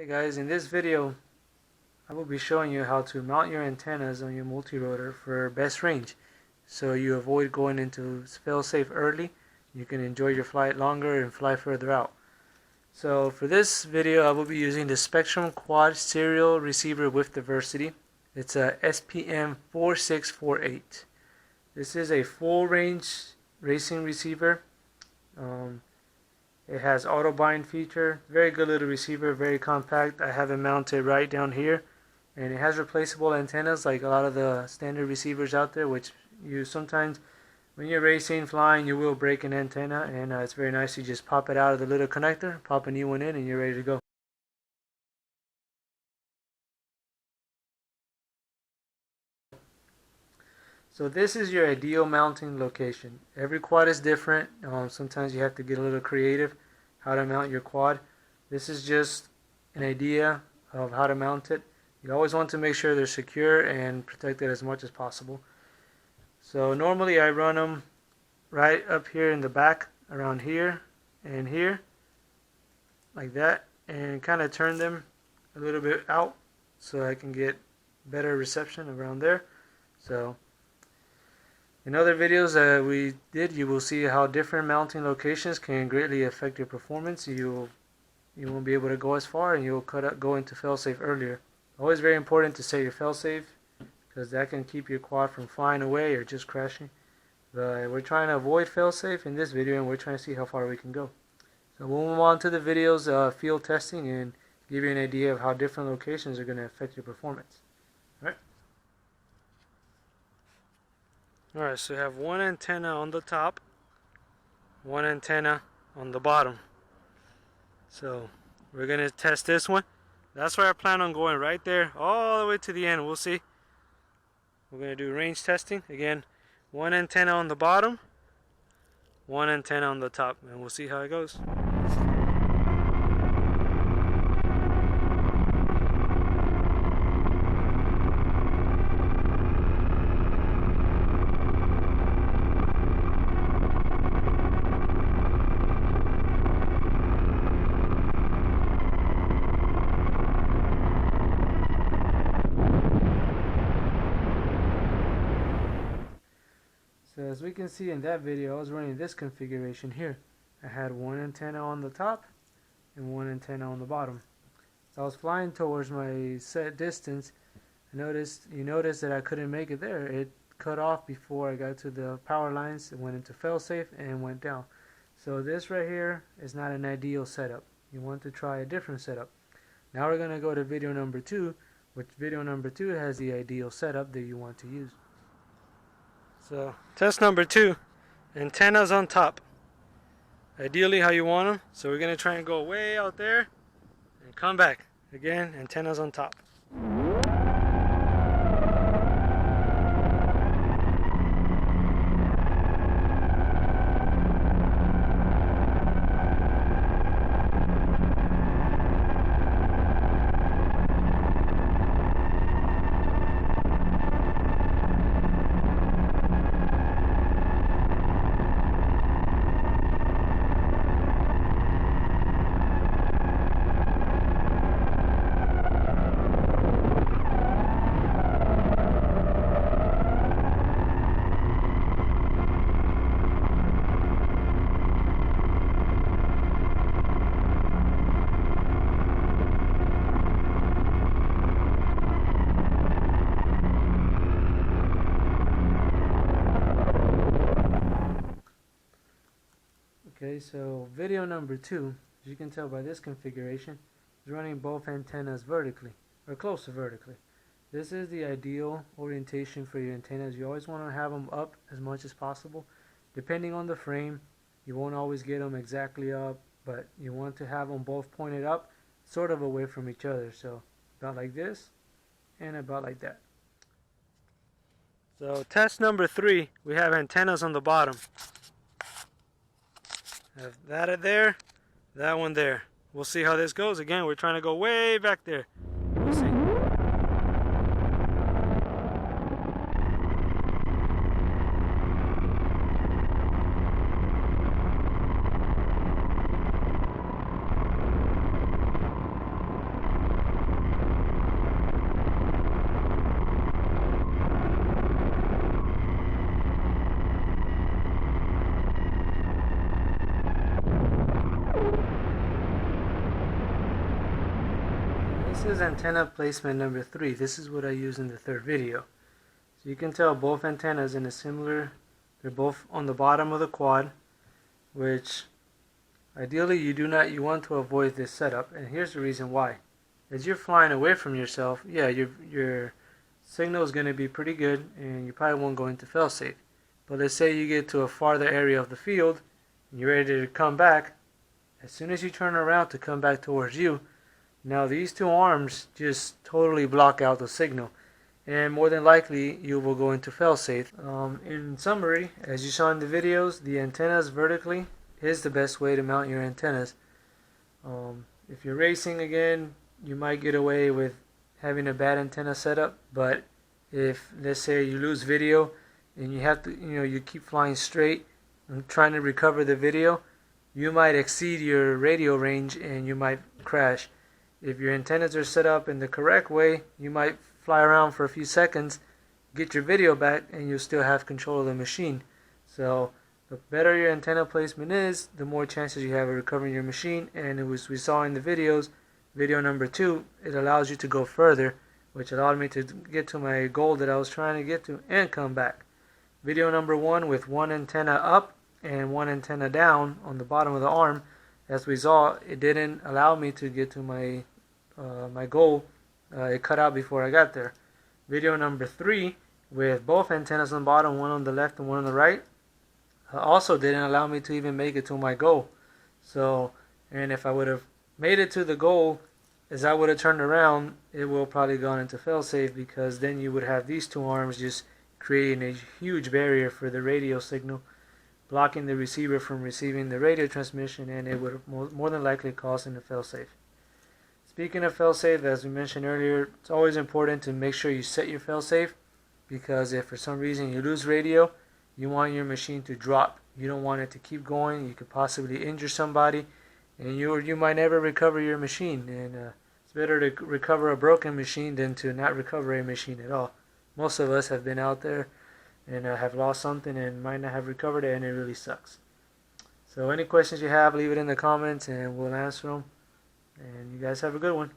Hey guys, in this video I will be showing you how to mount your antennas on your multi-rotor for best range, so you avoid going into fail-safe early. You can enjoy your flight longer and fly further out. So for this video I will be using the Spektrum Quad Serial Receiver with Diversity. It's a SPM 4648. This is a full range racing receiver. It has auto bind feature, very good little receiver, very compact. I have it mounted right down here, and it has replaceable antennas like a lot of the standard receivers out there, which you sometimes when you're racing, flying, you will break an antenna, and it's very nice. You just pop it out of the little connector, pop a new one in, and you're ready to go. So this is your ideal mounting location. Every quad is different. Sometimes you have to get a little creative how to mount your quad. This is just an idea of how to mount it. You always want to make sure they're secure and protected as much as possible. So normally I run them right up here in the back, around here and here, like that, and kind of turn them a little bit out so I can get better reception around there. So in other videos that we did, you will see how different mounting locations can greatly affect your performance. You won't be able to go as far, and you'll go into failsafe earlier. Always very important to set your failsafe, because that can keep your quad from flying away or just crashing. But we're trying to avoid failsafe in this video, and we're trying to see how far we can go. So we'll move on to the videos field testing and give you an idea of how different locations are going to affect your performance. Alright, so you have one antenna on the top, one antenna on the bottom. So we're going to test this one. That's where I plan on going, right there all the way to the end. We'll see. We're going to do range testing. Again, one antenna on the bottom, one antenna on the top, and we'll see how it goes. So as we can see in that video, I was running this configuration here. I had one antenna on the top and one antenna on the bottom. So I was flying towards my set distance. You noticed that I couldn't make it there. It cut off before I got to the power lines. It went into failsafe and went down. So this right here is not an ideal setup. You want to try a different setup. Now we're going to go to video number 2, which video number 2 has the ideal setup that you want to use. So test number 2, antennas on top. Ideally how you want them. So we're going to try and go way out there and come back. Again, antennas on top. Okay, so video number 2, as you can tell by this configuration, is running both antennas vertically, or close to vertically. This is the ideal orientation for your antennas. You always want to have them up as much as possible. Depending on the frame, you won't always get them exactly up, but you want to have them both pointed up, sort of away from each other. So about like this, and about like that. So test number 3, we have antennas on the bottom. Have that there, that one there. We'll see how this goes. Again, we're trying to go way back there. We'll see. This is antenna placement number 3. This is what I use in the third video. So you can tell both antennas in a similar, they're both on the bottom of the quad, which ideally you want to avoid this setup, and here's the reason why. As you're flying away from yourself, yeah, your signal is going to be pretty good and you probably won't go into failsafe. But let's say you get to a farther area of the field and you're ready to come back. As soon as you turn around to come back towards you, now these two arms just totally block out the signal, and more than likely you will go into failsafe. In summary, as you saw in the videos, the antennas vertically is the best way to mount your antennas. If you're racing again, you might get away with having a bad antenna setup, but if let's say you lose video and you have to, you keep flying straight and trying to recover the video, you might exceed your radio range and you might crash. If your antennas are set up in the correct way, you might fly around for a few seconds, get your video back, and you'll still have control of the machine. So the better your antenna placement is, the more chances you have of recovering your machine. And as we saw in the videos, video number 2, it allows you to go further, which allowed me to get to my goal that I was trying to get to and come back. Video number 1 with one antenna up and one antenna down on the bottom of the arm, as we saw, it didn't allow me to get to my goal. It cut out before I got there. Video number 3 with both antennas on the bottom, one on the left and one on the right, also didn't allow me to even make it to my goal. So, and if I would have made it to the goal, as I would have turned around, it will probably gone into failsafe, because then you would have these two arms just creating a huge barrier for the radio signal, blocking the receiver from receiving the radio transmission, and it would have more than likely cause into failsafe. Speaking of failsafe, as we mentioned earlier, it's always important to make sure you set your failsafe, because if for some reason you lose radio, you want your machine to drop. You don't want it to keep going. You could possibly injure somebody, and you might never recover your machine. And it's better to recover a broken machine than to not recover a machine at all. Most of us have been out there and have lost something and might not have recovered it, and it really sucks. So any questions you have, leave it in the comments and we'll answer them. And you guys have a good one.